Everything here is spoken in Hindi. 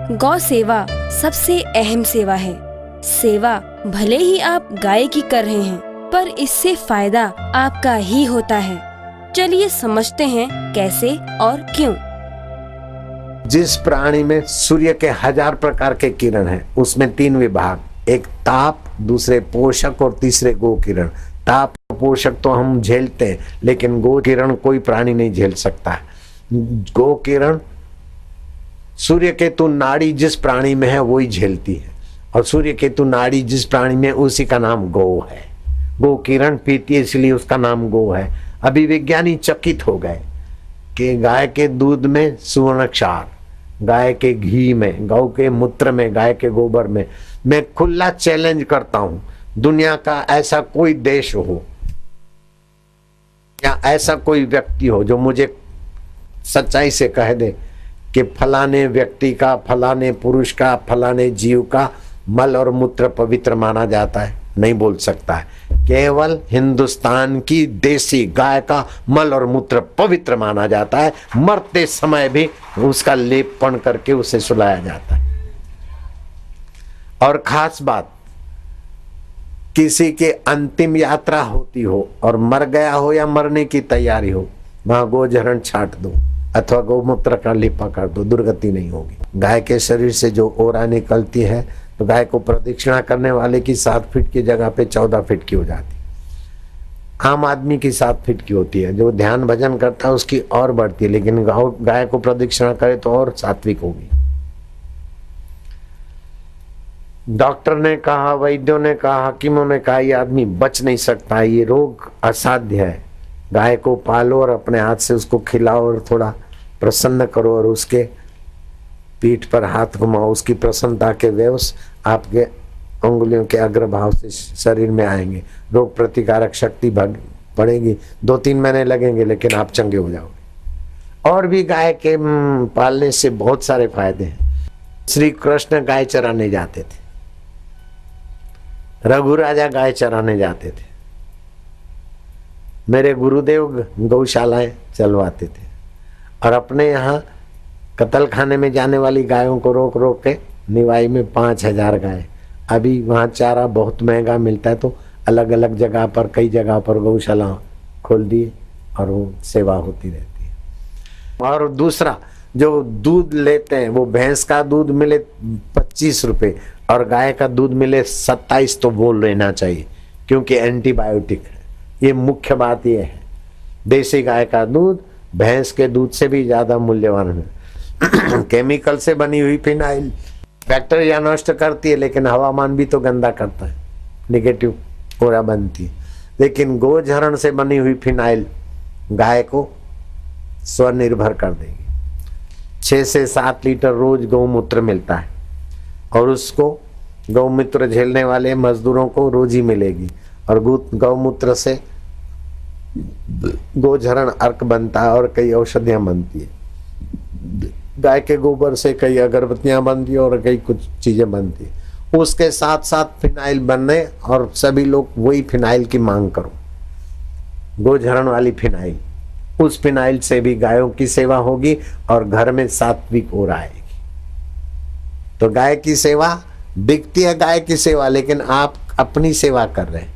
गौ सेवा सबसे अहम सेवा है। सेवा भले ही आप गाय की कर रहे हैं, पर इससे फायदा आपका ही होता है। चलिए समझते हैं कैसे और क्यों। जिस प्राणी में सूर्य के 1000 प्रकार के किरण हैं, उसमें 3 विभाग, एक ताप, दूसरे पोषक और तीसरे गो किरण। ताप पोषक तो हम झेलते हैं, लेकिन गो किरण कोई प्राणी नहीं झेल सकता। गो किरण सूर्य केतु नाड़ी जिस प्राणी में है वही झेलती है, और सूर्य केतु नाड़ी जिस प्राणी में उसी का नाम गो है। गो किरण पीती है इसलिए उसका नाम गो है। अभी विज्ञानी चकित हो गए कि गाय के दूध में सुवर्णक्षार, गाय के घी में, गौ के मूत्र में, गाय के गोबर में। मैं खुला चैलेंज करता हूं, दुनिया का ऐसा कोई देश हो या ऐसा कोई व्यक्ति हो जो मुझे सच्चाई से कह दे कि फलाने व्यक्ति का, फलाने पुरुष का, फलाने जीव का मल और मूत्र पवित्र माना जाता है, नहीं बोल सकता है। केवल हिंदुस्तान की देसी गाय का मल और मूत्र पवित्र माना जाता है। मरते समय भी उसका लेपन करके उसे सुलाया जाता है। और खास बात, किसी के अंतिम यात्रा होती हो और मर गया हो या मरने की तैयारी हो, वहां गोझरण छाट दो अथवा गौमूत्र का लेपा कर दो, दुर्गति नहीं होगी। गाय के शरीर से जो ओरा निकलती है तो गाय को प्रदक्षिणा करने वाले की 7 फीट की जगह पे 14 फीट की हो जाती। आम आदमी की 7 फीट की होती है। जो ध्यान भजन करता है उसकी और बढ़ती है, लेकिन गाय को प्रदक्षिणा करे तो और सात्विक होगी। डॉक्टर ने कहा, वैद्यों ने कहा, हकीमों ने कहा, ये आदमी बच नहीं सकता, ये रोग असाध्य है। गाय को पालो और अपने हाथ से उसको खिलाओ और थोड़ा प्रसन्न करो और उसके पीठ पर हाथ घुमाओ। उसकी प्रसन्नता के वेव्स आपके उंगलियों के अग्रभाव से शरीर में आएंगे। रोग प्रतिकारक शक्ति बढ़ेगी। 2-3 महीने लगेंगे, लेकिन आप चंगे हो जाओगे। और भी गाय के पालने से बहुत सारे फायदे हैं। श्री कृष्ण गाय चराने जाते थे, रघु राजा गाय चराने जाते थे, मेरे गुरुदेव गौशालाएं चलवाते थे, और अपने यहाँ कत्ल खाने में जाने वाली गायों को रोक रोक के निवाई में 5000 गाय। अभी वहाँ चारा बहुत महंगा मिलता है, तो अलग अलग जगह पर, कई जगह पर गौशाला खोल दिए और वो सेवा होती रहती है। और दूसरा, जो दूध लेते हैं वो भैंस का दूध मिले 25 रुपए और गाय का दूध मिले 27 तो बोल लेना चाहिए, क्योंकि एंटीबायोटिक है। ये मुख्य बात ये है। देसी गाय का दूध भैंस के दूध से भी ज्यादा मूल्यवान है। केमिकल से बनी हुई फिनाइल बैक्टीरिया नष्ट करती है, लेकिन हवामान भी तो गंदा करता है, निगेटिव पूरा बनती है। लेकिन गोझरण से बनी हुई फिनाइल गाय को स्वनिर्भर कर देगी। 6 से 7 लीटर रोज गौमूत्र मिलता है, और उसको गौमूत्र झेलने वाले मजदूरों को रोज ही मिलेगी। और गौमूत्र से गोझरण अर्क बनता है और कई औषधियां बनती है। गाय के गोबर से कई अगरबत्तियां बनती है और कई कुछ चीजें बनती है। उसके साथ साथ फिनाइल बनने, और सभी लोग वही फिनाइल की मांग करो, गोझरण वाली फिनाइल। उस फिनाइल से भी गायों की सेवा होगी और घर में सात्विक ओर आएगी। तो गाय की सेवा दिखती है गाय की सेवा, लेकिन आप अपनी सेवा कर रहे हैं।